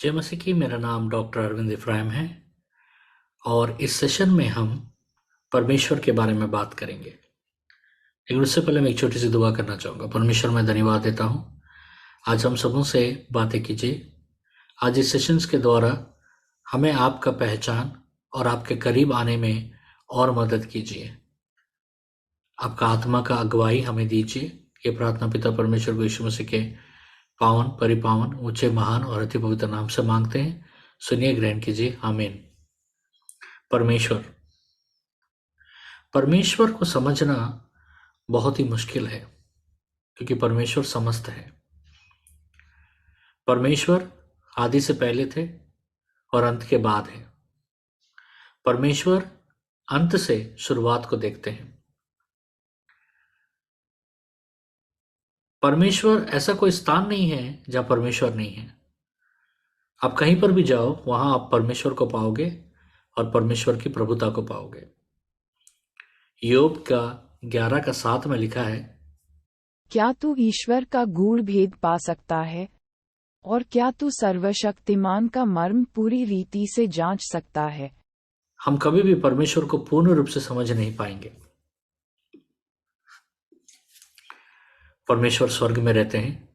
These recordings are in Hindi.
जय मसीह की। मेरा नाम डॉक्टर अरविंद इफ्राहिम है और इस सेशन में हम परमेश्वर के बारे में बात करेंगे। लेकिन उससे पहले मैं एक छोटी सी दुआ करना चाहूँगा। परमेश्वर, मैं धन्यवाद देता हूँ, आज हम सबों से बातें कीजिए। आज इस सेशंस के द्वारा हमें आपका पहचान और आपके करीब आने में और मदद कीजिए। आपका आत्मा का अगुवाई हमें दीजिए। ये प्रार्थना पिता परमेश्वर को यीशु मसीह के पावन, परिपावन, ऊंचे, महान और अति पवित्र नाम से मांगते हैं। सुनिए, ग्रहण कीजिए। आमीन। परमेश्वर परमेश्वर को समझना बहुत ही मुश्किल है, क्योंकि परमेश्वर समस्त है। परमेश्वर आदि से पहले थे और अंत के बाद है। परमेश्वर अंत से शुरुआत को देखते हैं। परमेश्वर ऐसा कोई स्थान नहीं है जहां परमेश्वर नहीं है। आप कहीं पर भी जाओ, वहां आप परमेश्वर को पाओगे और परमेश्वर की प्रभुता को पाओगे। योग का 11:7 में लिखा है, क्या तू ईश्वर का गूढ़ भेद पा सकता है? और क्या तू सर्वशक्तिमान का मर्म पूरी रीति से जांच सकता है? हम कभी भी परमेश्वर को पूर्ण रूप से समझ नहीं पाएंगे। परमेश्वर स्वर्ग में रहते हैं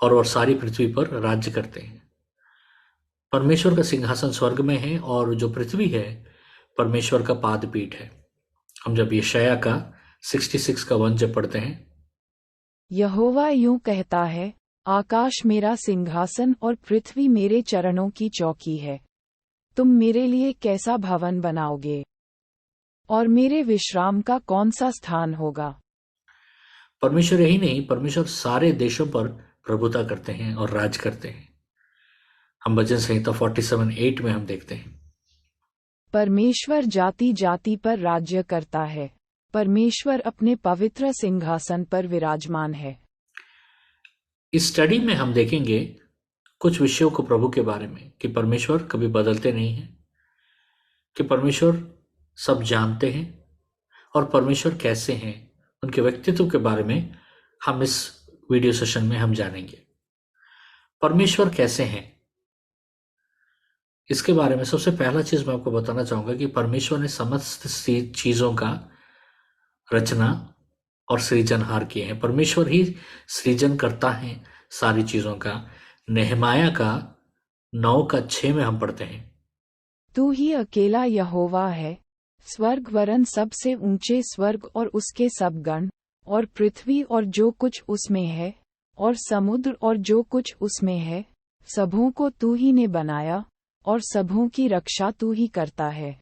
और वह सारी पृथ्वी पर राज्य करते हैं। परमेश्वर का सिंहासन स्वर्ग में है और जो पृथ्वी है परमेश्वर का पादपीठ है। हम जब यशायाह का 66 का 1 जब पढ़ते हैं, यहोवा यूं कहता है, आकाश मेरा सिंहासन और पृथ्वी मेरे चरणों की चौकी है। तुम मेरे लिए कैसा भवन बनाओगे? और मेरे विश्राम का कौन सा स्थान होगा? परमेश्वर यही नहीं, परमेश्वर सारे देशों पर प्रभुता करते हैं और राज करते हैं। हम भजन संहिता 47:8 में हम देखते हैं, परमेश्वर जाति जाति पर राज्य करता है। परमेश्वर अपने पवित्र सिंहासन पर विराजमान है। इस स्टडी में हम देखेंगे कुछ विषयों को प्रभु के बारे में, कि परमेश्वर कभी बदलते नहीं हैं, कि परमेश्वर सब जानते हैं और परमेश्वर कैसे हैं, उनके व्यक्तित्व के बारे में हम इस वीडियो सेशन में हम जानेंगे। परमेश्वर कैसे हैं, इसके बारे में सबसे पहला चीज मैं आपको बताना चाहूंगा कि परमेश्वर ने समस्त चीजों का रचना और सृजनहार किए हैं। परमेश्वर ही सृजन करता है सारी चीजों का। नेहमाया का 9:6 में हम पढ़ते हैं, तू ही अकेला यहोवा है, स्वर्ग वरन सबसे ऊंचे स्वर्ग और उसके सब गण, और पृथ्वी और जो कुछ उसमें है, और समुद्र और जो कुछ उसमें है, सबों को तू ही ने बनाया, और सबों की रक्षा तू ही करता है।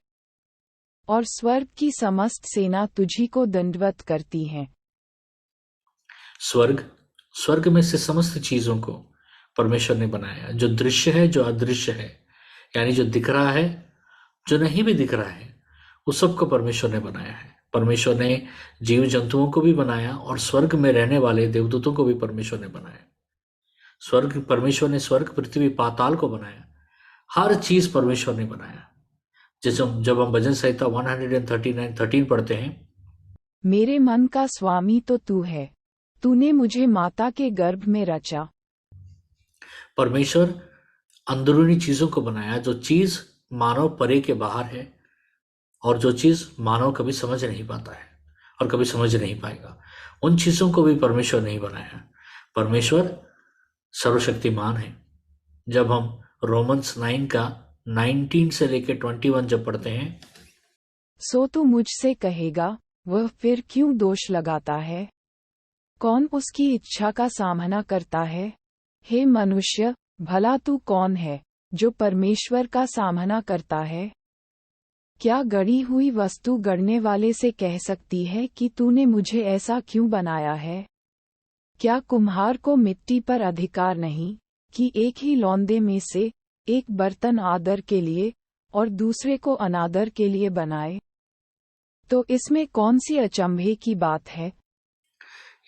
और स्वर्ग की समस्त सेना तुझी को दंडवत करती है। स्वर्ग में से समस्त चीजों को परमेश्वर ने बनाया, जो दृश्य है, जो अदृश्य है, यानी जो दिख रहा है, जो नहीं भी दिख रहा है, उस सबको परमेश्वर ने बनाया है। परमेश्वर ने जीव जंतुओं को भी बनाया और स्वर्ग में रहने वाले देवदूतों को भी परमेश्वर ने बनाया। परमेश्वर ने स्वर्ग, पृथ्वी, पाताल को बनाया। हर चीज परमेश्वर ने बनाया। जैसे जब हम भजन संहिता 139:13 पढ़ते हैं, मेरे मन का स्वामी तो तू है, तूने मुझे माता के गर्भ में रचा। परमेश्वर अंदरूनी चीजों को बनाया, जो चीज मानव परे के बाहर है और जो चीज मानव कभी समझ नहीं पाता है और कभी समझ नहीं पाएगा, उन चीजों को भी परमेश्वर नहीं बनाया। परमेश्वर सर्वशक्तिमान है। जब हम रोमन्स 9 का 19 से लेकर 21 जब पढ़ते हैं, सो तू मुझसे कहेगा, वह फिर क्यों दोष लगाता है? कौन उसकी इच्छा का सामना करता है? हे मनुष्य, भला तू कौन है, जो परमेश्वर का सामना करता है? क्या गढ़ी हुई वस्तु गढ़ने वाले से कह सकती है कि तूने मुझे ऐसा क्यों बनाया है? क्या कुम्हार को मिट्टी पर अधिकार नहीं, कि एक ही लौंदे में से एक बर्तन आदर के लिए और दूसरे को अनादर के लिए बनाए? तो इसमें कौन सी अचंभे की बात है?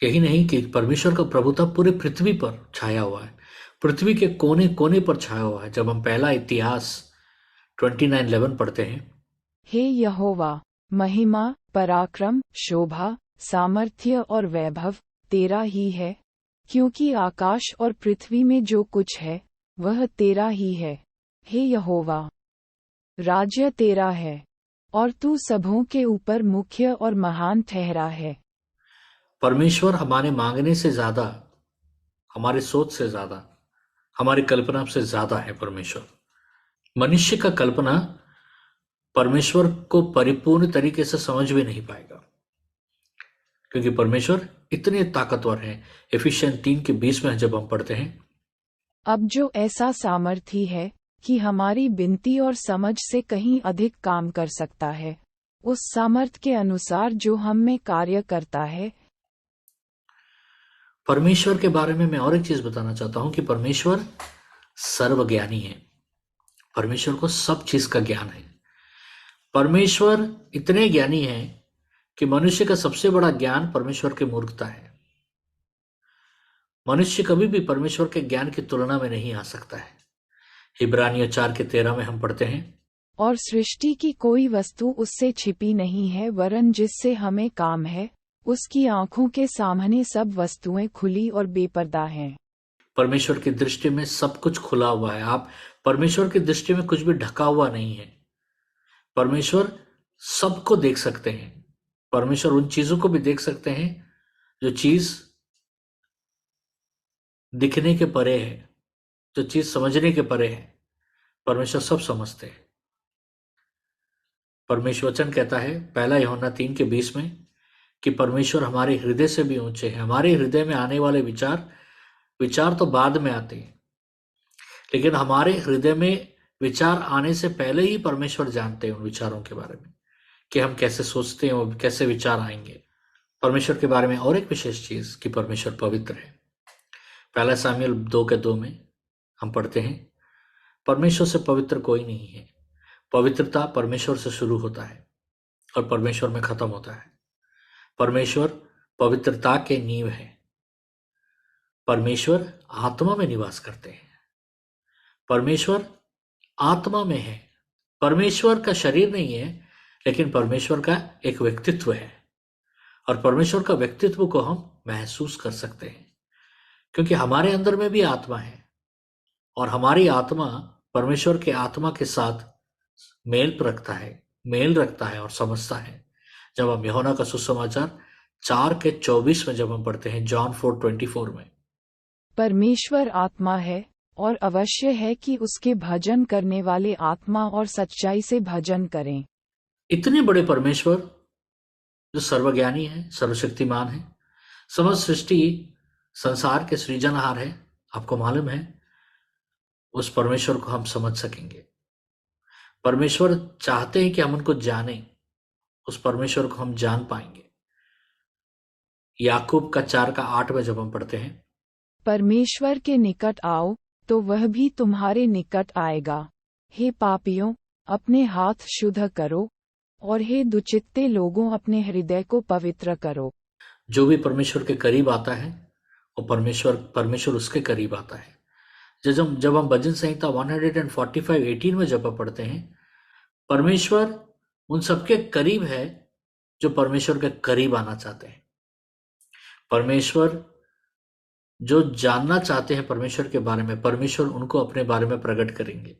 यही नहीं कि परमेश्वर का प्रभुता पूरे पृथ्वी पर छाया हुआ है, पृथ्वी के कोने कोने पर छाया हुआ है। जब हम पहला इतिहास 29:11 पढ़ते हैं, हे यहोवा, महिमा, पराक्रम, शोभा, सामर्थ्य और वैभव तेरा ही है, क्योंकि आकाश और पृथ्वी में जो कुछ है वह तेरा ही है, हे यहोवा। राज्य तेरा है, और तू सबों के ऊपर मुख्य और महान ठहरा है। परमेश्वर हमारे मांगने से ज्यादा, हमारी सोच से ज्यादा, हमारी कल्पना से ज्यादा है परमेश्वर। मनुष्य का कल्पना परमेश्वर को परिपूर्ण तरीके से समझ भी नहीं पाएगा, क्योंकि परमेश्वर इतने ताकतवर हैं। एफिशिएंट 3:20 में जब हम पढ़ते हैं, अब जो ऐसा सामर्थी है कि हमारी विनती और समझ से कहीं अधिक काम कर सकता है, उस सामर्थ के अनुसार जो हम में कार्य करता है। परमेश्वर के बारे में मैं और एक चीज बताना चाहता हूं कि परमेश्वर सर्वज्ञानी है। परमेश्वर को सब चीज का ज्ञान है। परमेश्वर इतने ज्ञानी है कि मनुष्य का सबसे बड़ा ज्ञान परमेश्वर की मूर्खता है। मनुष्य कभी भी परमेश्वर के ज्ञान की तुलना में नहीं आ सकता है। इब्रानियों 4:13 में हम पढ़ते हैं, और सृष्टि की कोई वस्तु उससे छिपी नहीं है, वरन जिससे हमें काम है, उसकी आंखों के सामने सब वस्तुएं खुली और बेपर्दा हैं। परमेश्वर की दृष्टि में सब कुछ खुला हुआ है। आप परमेश्वर की दृष्टि में कुछ भी ढका हुआ नहीं है। परमेश्वर सबको देख सकते हैं। परमेश्वर उन चीजों को भी देख सकते हैं जो चीज दिखने के परे है, जो चीज समझने के परे है। परमेश्वर सब समझते हैं। परमेश्वर वचन कहता है 1 यूहन्ना 3:20 में कि परमेश्वर हमारे हृदय से भी ऊंचे हैं। हमारे हृदय में आने वाले विचार विचार तो बाद में आते हैं, लेकिन हमारे हृदय में विचार आने से पहले ही परमेश्वर जानते हैं उन विचारों के बारे में, कि हम कैसे सोचते हैं और कैसे विचार आएंगे। परमेश्वर के बारे में और एक विशेष चीज कि परमेश्वर पवित्र है। 1 सामुएल 2:2 में हम पढ़ते हैं, परमेश्वर से पवित्र कोई नहीं है। पवित्रता परमेश्वर से शुरू होता है और परमेश्वर में खत्म होता है। परमेश्वर पवित्रता के नींव है। परमेश्वर आत्मा में निवास करते हैं। परमेश्वर आत्मा में है। परमेश्वर का शरीर नहीं है, लेकिन परमेश्वर का एक व्यक्तित्व है, और परमेश्वर का व्यक्तित्व को हम महसूस कर सकते हैं, क्योंकि हमारे अंदर में भी आत्मा है, और हमारी आत्मा परमेश्वर के आत्मा के साथ मेल रखता है और समझता है। जब हम यूहन्ना का सुसमाचार 4:24 में जब हम पढ़ते हैं, जॉन 4:24 में, परमेश्वर आत्मा है, और अवश्य है कि उसके भजन करने वाले आत्मा और सच्चाई से भजन करें। इतने बड़े परमेश्वर जो सर्वज्ञानी है, सर्वशक्तिमान है, समस्त सृष्टि संसार के सृजनहार है, आपको मालूम है, उस परमेश्वर को हम समझ सकेंगे। परमेश्वर चाहते हैं कि हम उनको जानें, उस परमेश्वर को हम जान पाएंगे। याकूब का 4:8 में जब हम पढ़ते हैं, परमेश्वर के निकट आओ, तो वह भी तुम्हारे निकट आएगा। हे पापियों, अपने हाथ शुद्ध करो, और हे दुचित्ते लोगों, अपने हृदय को पवित्र करो। जो भी परमेश्वर के करीब आता है, वो परमेश्वर उसके करीब आता है। जब हम भजन संहिता 145:18 में जब हम पढ़ते हैं, परमेश्वर उन सबके करीब है जो परमेश्वर के करीब आना चाहते हैं। परमेश्वर जो जानना चाहते हैं परमेश्वर के बारे में, परमेश्वर उनको अपने बारे में प्रकट करेंगे।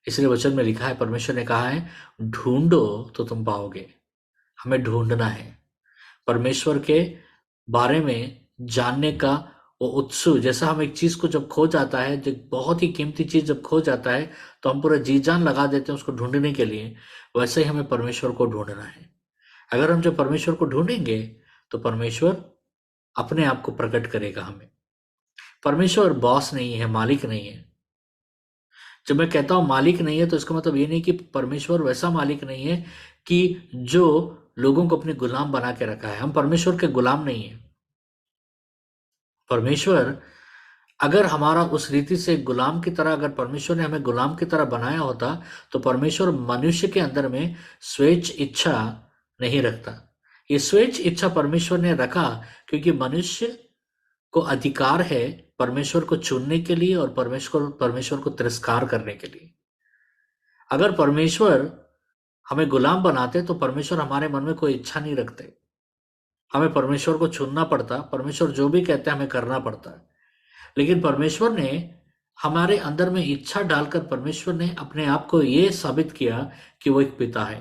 इसलिए वचन में लिखा है, परमेश्वर ने कहा है, ढूंढो तो तुम पाओगे। हमें ढूंढना है। परमेश्वर के बारे में जानने का वो उत्सुक, जैसा हम एक चीज को जब खो जाता है, जो बहुत ही कीमती चीज जब खो जाता है, तो हम पूरा जी जान लगा देते हैं उसको ढूंढने के लिए। वैसे ही हमें परमेश्वर को ढूंढना है। अगर हम जब परमेश्वर को ढूंढेंगे तो परमेश्वर अपने आप को प्रकट करेगा हमें। परमेश्वर बॉस नहीं है, मालिक नहीं है। जब मैं कहता हूं मालिक नहीं है, तो इसका मतलब ये नहीं कि परमेश्वर वैसा मालिक नहीं है कि जो लोगों को अपने गुलाम बना के रखा है। हम परमेश्वर के गुलाम नहीं है। परमेश्वर अगर हमारा उस रीति से गुलाम की तरह, अगर परमेश्वर ने हमें गुलाम की तरह बनाया होता, तो परमेश्वर मनुष्य के अंदर में स्वेच्छ इच्छा नहीं रखता। ये स्वेच्छ इच्छा परमेश्वर ने रखा क्योंकि मनुष्य को अधिकार है परमेश्वर को चुनने के लिए और परमेश्वर को तिरस्कार करने के लिए। अगर परमेश्वर हमें गुलाम बनाते तो परमेश्वर हमारे मन में कोई इच्छा नहीं रखते। हमें परमेश्वर को चुनना पड़ता, परमेश्वर जो भी कहते हैं हमें करना पड़ता है। लेकिन परमेश्वर ने हमारे अंदर में इच्छा डालकर परमेश्वर ने अपने आप को ये साबित किया कि वो एक पिता है।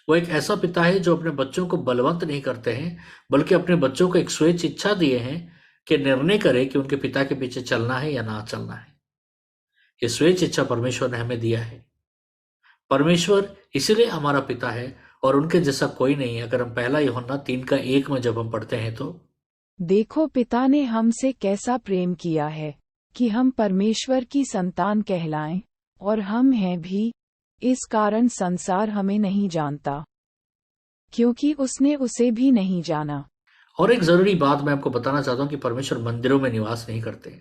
वो एक ऐसा पिता है जो अपने बच्चों को बलवंत नहीं करते हैं, बल्कि अपने बच्चों को एक स्वेच्छ इच्छा दिए हैं कि निर्णय करे कि उनके पिता के पीछे चलना है या ना चलना है। ये स्वेच्छ इच्छा परमेश्वर ने हमें दिया है। परमेश्वर इसीलिए हमारा पिता है और उनके जैसा कोई नहीं है। अगर हम पहला यूहन्ना 3:1 में जब हम पढ़ते हैं तो देखो पिता ने हमसे कैसा प्रेम किया है कि हम परमेश्वर की संतान कहलाएं, और हम हैं भी, इस कारण संसार हमें नहीं जानता, क्योंकि उसने उसे भी नहीं जाना। और एक जरूरी बात मैं आपको बताना चाहता हूं कि परमेश्वर मंदिरों में निवास नहीं करते।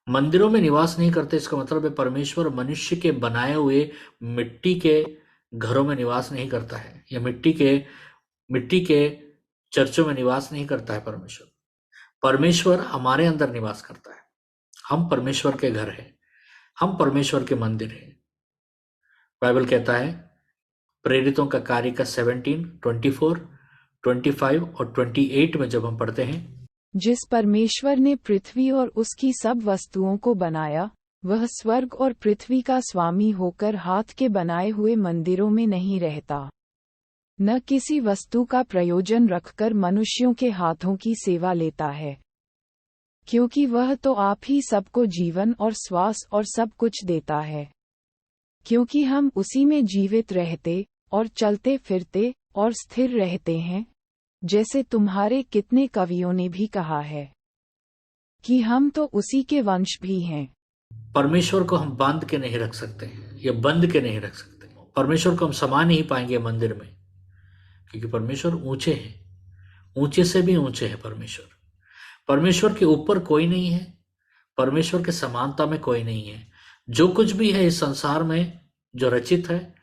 मंदिरों में निवास नहीं करते इसका मतलब है परमेश्वर मनुष्य के बनाए हुए मिट्टी के घरों में निवास नहीं करता है, या मिट्टी के चर्चों में निवास नहीं करता है। परमेश्वर परमेश्वर हमारे अंदर निवास करता है। हम परमेश्वर के घर हैं, हम परमेश्वर के मंदिर हैं। बाइबल कहता है प्रेरितों का कार्य का 17, 24, 25 और 28 में जब हम पढ़ते हैं, जिस परमेश्वर ने पृथ्वी और उसकी सब वस्तुओं को बनाया, वह स्वर्ग और पृथ्वी का स्वामी होकर हाथ के बनाए हुए मंदिरों में नहीं रहता, न किसी वस्तु का प्रयोजन रखकर मनुष्यों के हाथों की सेवा लेता है, क्योंकि वह तो आप ही सबको जीवन और श्वास और सब कुछ देता है। क्योंकि हम उसी में जीवित रहते और चलते फिरते और स्थिर रहते हैं, जैसे तुम्हारे कितने कवियों ने भी कहा है कि हम तो उसी के वंश भी हैं। परमेश्वर को हम बांध के नहीं रख सकते या बंद के नहीं रख सकते। परमेश्वर को हम समा नहीं पाएंगे मंदिर में, क्योंकि परमेश्वर ऊंचे हैं, ऊंचे से भी ऊंचे हैं। परमेश्वर के ऊपर कोई नहीं है, परमेश्वर के समानता में कोई नहीं है। जो कुछ भी है इस संसार में, जो रचित है,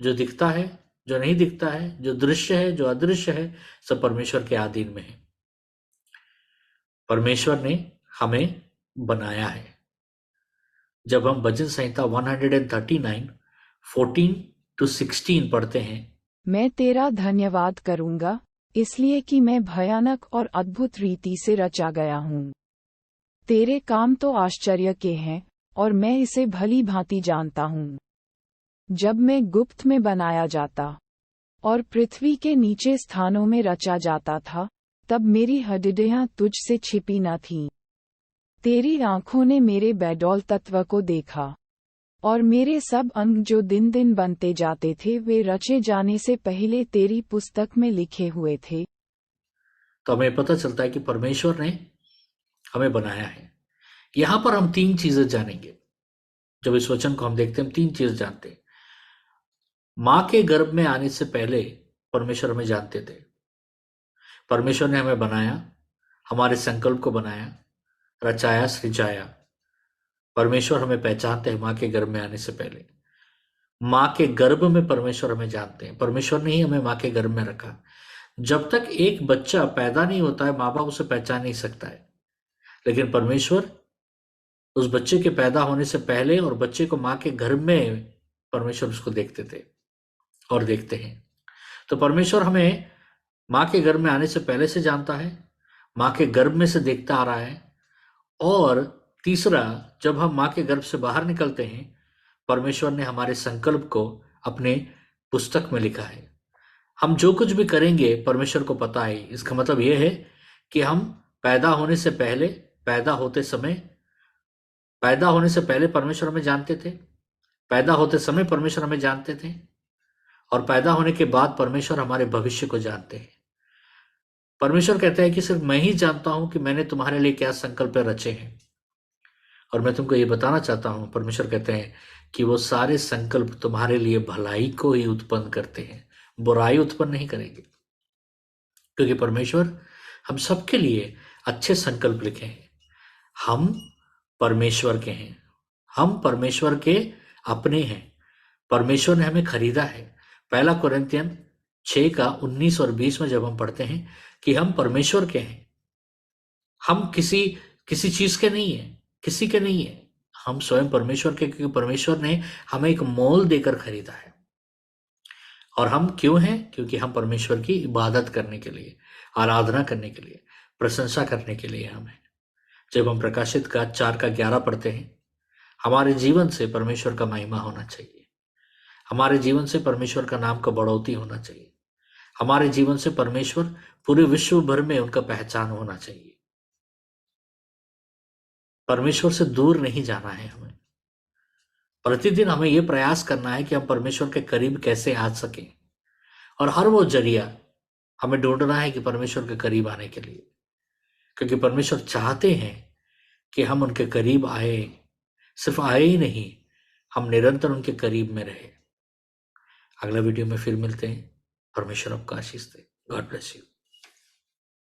जो दिखता है, जो नहीं दिखता है, जो दृश्य है, जो अदृश्य है, सब परमेश्वर के अधीन में है। परमेश्वर ने हमें बनाया है। जब हम भजन संहिता 139, 14-16 पढ़ते हैं, मैं तेरा धन्यवाद करूंगा, इसलिए कि मैं भयानक और अद्भुत रीति से रचा गया हूँ। तेरे काम तो आश्चर्य के हैं, और मैं इसे भली भांति जानता हूँ। जब मैं गुप्त में बनाया जाता और पृथ्वी के नीचे स्थानों में रचा जाता था, तब मेरी हड्डियां तुझसे छिपी न थीं। तेरी आंखों ने मेरे बेडौल तत्व को देखा, और मेरे सब अंग जो दिन दिन बनते जाते थे, वे रचे जाने से पहले तेरी पुस्तक में लिखे हुए थे। तो हमें पता चलता है कि परमेश्वर ने हमें बनाया है। यहां पर हम 3 चीजें जानेंगे। जब इस वचन को हम देखते हैं, हम 3 चीज जानते हैं। मां के गर्भ में आने से पहले परमेश्वर हमें जानते थे। परमेश्वर ने हमें बनाया, हमारे संकल्प को बनाया, रचाया, सृजाया। परमेश्वर हमें पहचानते हैं मां के गर्भ में आने से पहले। मां के गर्भ में परमेश्वर हमें जानते हैं। परमेश्वर ने ही हमें मां के गर्भ में रखा। जब तक एक बच्चा पैदा नहीं होता है, माँ बाप उसे पहचान नहीं सकता है। लेकिन परमेश्वर उस बच्चे के पैदा होने से पहले और बच्चे को मां के गर्भ में परमेश्वर उसको देखते थे और देखते हैं। तो परमेश्वर हमें मां के गर्भ में आने से पहले से जानता है, मां के गर्भ में से देखता आ रहा है। और तीसरा, जब हम मां के गर्भ से बाहर निकलते हैं, परमेश्वर ने हमारे संकल्प को अपने पुस्तक में लिखा है। हम जो कुछ भी करेंगे परमेश्वर को पता है। इसका मतलब यह है कि हम पैदा होने से पहले, पैदा होने से पहले परमेश्वर हमें जानते थे, पैदा होते समय परमेश्वर हमें जानते थे, और पैदा होने के बाद परमेश्वर हमारे भविष्य को जानते हैं। परमेश्वर कहते हैं कि सिर्फ मैं ही जानता हूं कि मैंने तुम्हारे लिए क्या संकल्प रचे हैं। और मैं तुमको ये बताना चाहता हूं, परमेश्वर कहते हैं कि वो सारे संकल्प तुम्हारे लिए भलाई को ही उत्पन्न करते हैं, बुराई उत्पन्न नहीं करेंगे। क्योंकि परमेश्वर हम सबके लिए अच्छे संकल्प लिखे हैं। हम परमेश्वर के हैं, हम परमेश्वर के अपने हैं। परमेश्वर ने हमें खरीदा है। पहला कुरिन्थियन 6:19 और 20 में जब हम पढ़ते हैं कि हम परमेश्वर के हैं, हम किसी किसी चीज के नहीं है, किसी के नहीं है, हम स्वयं परमेश्वर के, क्योंकि परमेश्वर ने हमें एक मोल देकर खरीदा है। और हम क्यों हैं? क्योंकि हम परमेश्वर की इबादत करने के लिए, आराधना करने के लिए, प्रशंसा करने के लिए हम हैं। जब हम प्रकाशित का 4:11 पढ़ते हैं, हमारे जीवन से परमेश्वर का महिमा होना चाहिए, हमारे जीवन से परमेश्वर का नाम का बढ़ोतरी होना चाहिए, हमारे जीवन से परमेश्वर पूरे विश्व भर में उनका पहचान होना चाहिए। परमेश्वर से दूर नहीं जाना है हमें। प्रतिदिन हमें यह प्रयास करना है कि हम परमेश्वर के करीब कैसे आ सकें, और हर वो जरिया हमें ढूंढना है कि परमेश्वर के करीब आने के लिए, क्योंकि परमेश्वर चाहते हैं कि हम उनके करीब आए। सिर्फ आए ही नहीं, हम निरंतर उनके करीब में रहे। अगला वीडियो में फिर मिलते हैं। परमेश्वर आपका आशीष दे। God bless you.